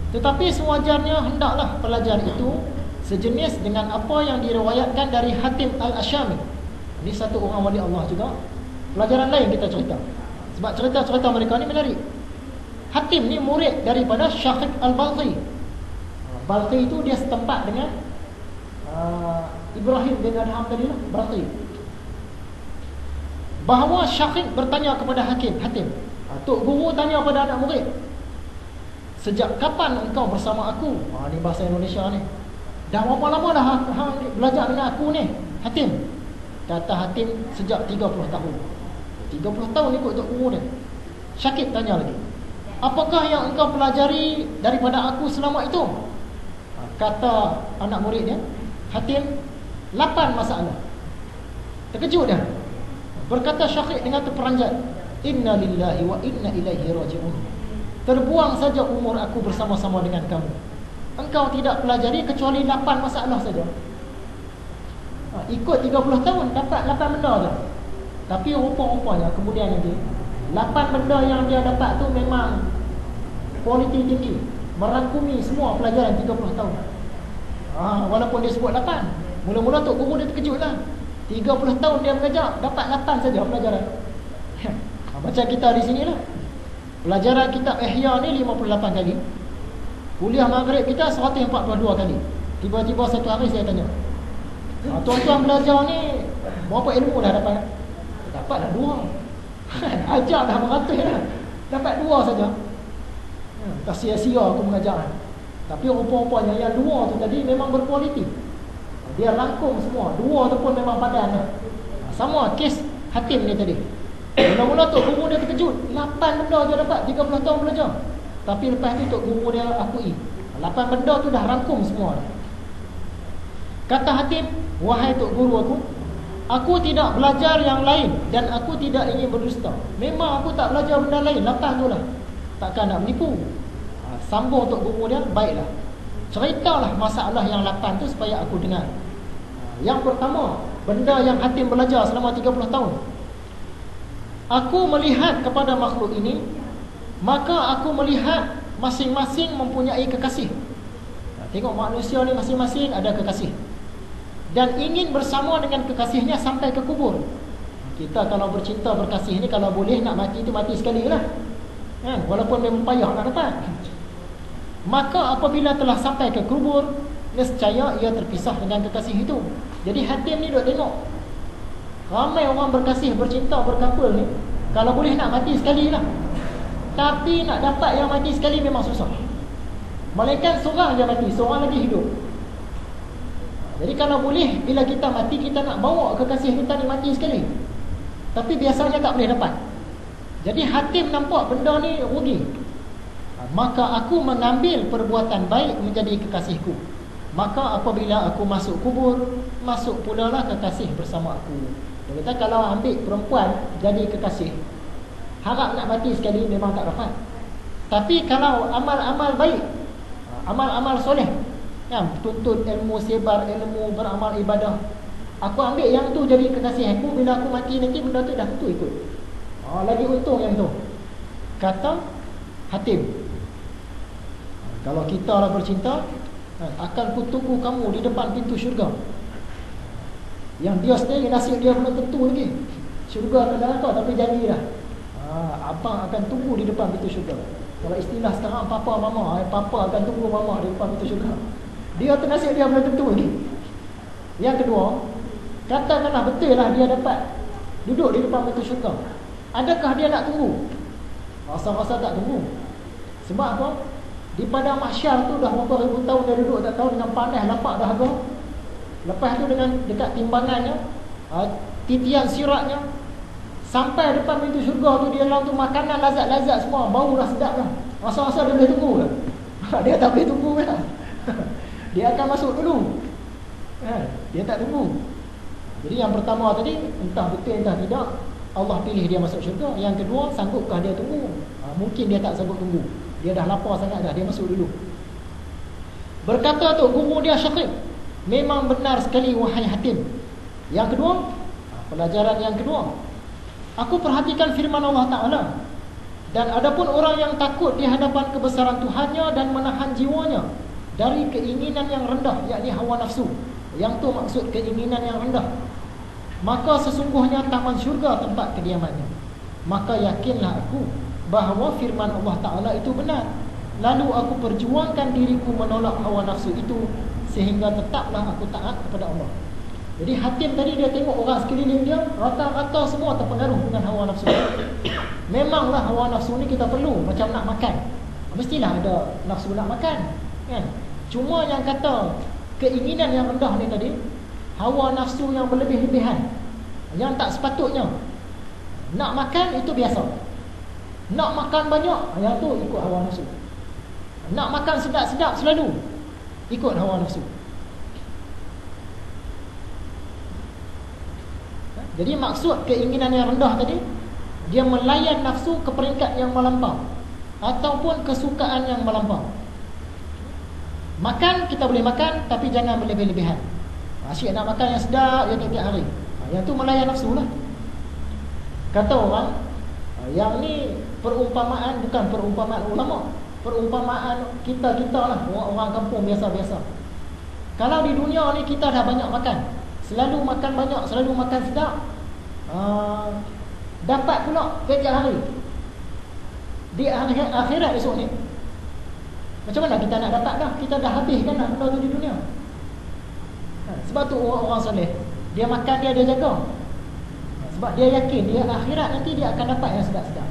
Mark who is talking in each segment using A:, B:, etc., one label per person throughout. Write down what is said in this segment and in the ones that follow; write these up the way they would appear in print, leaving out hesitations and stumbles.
A: Tetapi sewajarnya hendaklah pelajar itu sejenis dengan apa yang diriwayatkan dari Hatim Al-Asyami. Ini satu orang wali Allah juga. Pelajaran lain kita cerita, sebab cerita-cerita mereka ni menarik. Hatim ni murid daripada Syafiq Al-Balqi. Balqi itu dia setempat dengan Ibrahim bin Adham tadi lah, Balqi. Bahawa Syafiq bertanya kepada Hatim, Tok Guru tanya pada anak murid, sejak kapan engkau bersama aku? Ni bahasa Indonesia ni. Dah berapa lama dah belajar dengan aku ni, Hatim? Kata Hatim, sejak 30 tahun. 30 tahun ikut Tok Guru dia. Syakib tanya lagi, apakah yang engkau pelajari daripada aku selama itu? Kata anak murid dia, Hatim, 8 masalah. Terkejut dia. Berkata Syakib dengan terperanjat, Inna lillahi wa inna ilaihi raji'un. Terbuang saja umur aku bersama-sama dengan kamu. Engkau tidak pelajari kecuali 8 masalah saja. Ikut 30 tahun dapat 8 benda je. Tapi rupa-rupanya kemudian nanti 8 benda yang dia dapat tu memang kualiti tinggi, merangkumi semua pelajaran 30 tahun. Walaupun dia sebut 8, mula-mula Tok Guru dia terkejut lah. 30 tahun dia mengajar, dapat 8 saja pelajaran. Macam kita di sini lah. Pelajaran kitab Ihya ni 58 kali. Kuliah maghrib kita 142 kali. Tiba-tiba satu hari saya tanya, tuan-tuan belajar ni berapa ilmu dah dapat? Dapat dah 2. Ajar dah beratus dah, dapat 2 saja. Tak sia-sia aku mengajar. Tapi rupa-rupanya yang 2 tu tadi memang berkualiti. Dia rangkum semua. 2 tu pun memang padan lah. Sama kes Hatim ni tadi. Mula-mula Tok Guru dia terkejut, 8 benda dia dapat, 30 tahun belajar. Tapi lepas tu Tok Guru dia akui, 8 benda tu dah rangkum semua. Kata Hatim, wahai Tok Guru aku tidak belajar yang lain dan aku tidak ingin berdusta. Memang aku tak belajar benda lain, 8 tu lah. Takkan nak menipu. Sambung Tok Guru dia, baiklah, ceritalah masalah yang 8 tu supaya aku dengar. Yang pertama, benda yang Hatim belajar selama 30 tahun. Aku melihat kepada makhluk ini, maka aku melihat masing-masing mempunyai kekasih. Tengok manusia ni masing-masing ada kekasih, dan ingin bersama dengan kekasihnya sampai ke kubur. Kita kalau bercinta berkasih ni, kalau boleh nak mati tu mati sekali lah, walaupun memang payah nak dapat. Maka apabila telah sampai ke kubur, nescaya ia terpisah dengan kekasih itu. Jadi Hatim ni duk tengok ramai orang berkasih, bercinta, berkapal ni, kalau boleh nak mati sekali lah. Tapi nak dapat yang mati sekali memang susah. Malaikat seorang je mati, seorang lagi hidup. Jadi kalau boleh, bila kita mati, kita nak bawa kekasih kita ni mati sekali. Tapi biasanya tak boleh dapat. Jadi Hatim nampak benda ni rugi. Maka aku mengambil perbuatan baik menjadi kekasihku. Maka apabila aku masuk kubur, masuk pula lah kekasih bersama aku. Dia kata kalau ambil perempuan jadi kekasih, harap nak mati sekali memang tak dapat. Tapi kalau amal-amal baik, amal-amal soleh, tuntut ilmu, sebar ilmu, beramal ibadah, aku ambil yang tu jadi kekasih aku. Bila aku mati nanti benda tu dah tentu ikut. Lagi untung yang tu. Kata Hatim, kalau kita lah bercinta, akan kutunggu kamu di depan pintu syurga. Yang dia sendiri nasib dia belum tentu lagi, syurga ke neraka, tapi janji dah, abang akan tunggu di depan pintu syurga. Kalau istilah sekarang, papa mama, papa akan tunggu mama di depan pintu syurga. Dia tu nasib dia belum tentu lagi. Yang kedua, katakanlah betul lah dia dapat duduk di depan pintu syurga, adakah dia nak tunggu? Rasa-rasa tak tunggu. Sebab apa? Di padang mahsyar tu dah berapa ribu tahun dia duduk, tak tahu, dengan panas lapar dahaga. Lepas tu dengan dekat timbangannya, titian siratnya, sampai depan pintu syurga tu, dia dalam tu makanan lazat-lazat semua, bau dah sedap lah. Rasa-rasa dia boleh tunggu lah. Dia tak boleh tunggu lah. Dia akan masuk dulu. Dia tak tunggu. Jadi yang pertama tadi, entah betul entah tidak, Allah pilih dia masuk syurga. Yang kedua, sanggupkah dia tunggu? Mungkin dia tak sanggup tunggu, dia dah lapar sangat dah, dia masuk dulu. Berkata Tok Guru dia Syakib, memang benar sekali wahai Hatim. Yang kedua, pelajaran yang kedua, aku perhatikan firman Allah Ta'ala, Dan adapun orang yang takut di hadapan kebesaran Tuhannya dan menahan jiwanya dari keinginan yang rendah, yakni hawa nafsu. Yang tu maksud keinginan yang rendah. Maka sesungguhnya taman syurga tempat kediamannya. Maka yakinlah aku bahawa firman Allah Ta'ala itu benar. Lalu aku perjuangkan diriku menolak hawa nafsu itu, sehingga tetaplah aku taat kepada Allah. Jadi Hatim tadi dia tengok orang sekeliling dia, rata-rata semua terpengaruh dengan hawa nafsu. Memanglah hawa nafsu ni kita perlu, macam nak makan, mestilah ada nafsu nak makan, kan? Cuma yang kata keinginan yang rendah ni tadi, hawa nafsu yang berlebih-lebihan, yang tak sepatutnya. Nak makan itu biasa, nak makan banyak, yang tu ikut hawa nafsu. Nak makan sedap-sedap selalu, ikut hawa nafsu. Jadi maksud keinginan yang rendah tadi, dia melayan nafsu ke peringkat yang melampau, ataupun kesukaan yang melampau. Makan kita boleh makan, tapi jangan berlebih-lebihan. Asyik nak makan yang sedap yang tiap-tiap hari, yang tu melayan nafsu lah. Kata orang, yang ni perumpamaan, bukan perumpamaan ulama, perumpamaan kita-kita lah, orang kampung biasa-biasa. Kalau di dunia ni kita dah banyak makan, selalu makan banyak, selalu makan sedap, dapat pula tiap hari di akhirat esok ni, macam mana kita nak dapat dah? Kita dah habiskan dah benda tu di dunia. Sebab tu orang-orang soleh, dia makan dia jaga, sebab dia yakin dia akhirat nanti dia akan dapat yang sedap-sedap.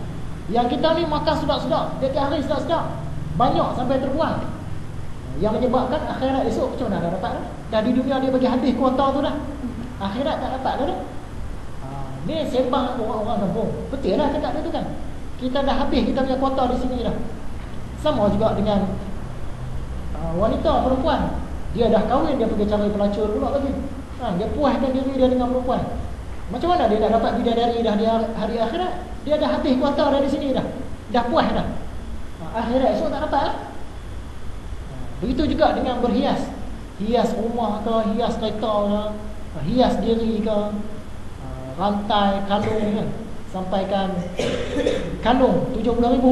A: Yang kita ni makan sedap-sedap, tiap hari sedap-sedap, banyak sampai terbuang, yang menyebabkan akhirat esok macam mana dah dapat dah? Dah di dunia dia bagi habis kuota tu dah, akhirat tak dapat dah. Ni sembang orang-orang kampung. Betul lah cakap dia tu kan. Kita dah habis kita punya kuota di sini dah. Sama juga dengan wanita, perempuan. Dia dah kahwin, dia pergi cari pelacur pula lagi. Dia puaskan diri dia dengan perempuan. Macam mana dia dah dapat bidadari dah di hari akhirat? Dia dah habis kuota dah di sini dah. Dah puas dah. Akhirat esok tak dapat lah. Begitu juga dengan berhias. Hias rumah ke, hias kereta ke, hias diri ke, rantai, kalung kan. Sampaikan kalung 70,000.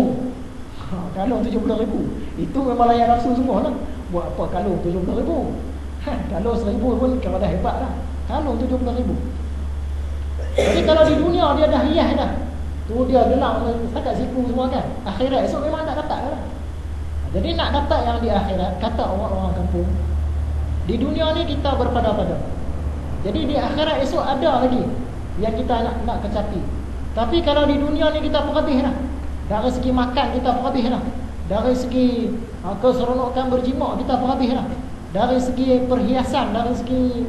A: Kalung 70,000. Itu memang layan nafsu semua lah. Buat apa kalung 70,000? Kalung 1,000 pun kalau dah hebat dah. Kalung 70,000. Jadi kalau di dunia dia dah hias dah, tu dia gelang setakat siku semua kan, akhirat esok memang tak dapat lah. Jadi nak dapat yang di akhirat, kata orang-orang kampung, di dunia ni kita berpada-pada. Jadi di akhirat esok ada lagi yang kita nak kecapi. Tapi kalau di dunia ni kita perhabis dah. Dari segi makan kita perhabis dah. Dari segi keseronokan berjimat kita perhabis dah. Dari segi perhiasan, dari segi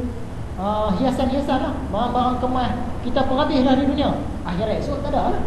A: hiasan-hiasan lah, barang-barang kemas kita perhabis dah di dunia. Akhirat esok tak ada lah.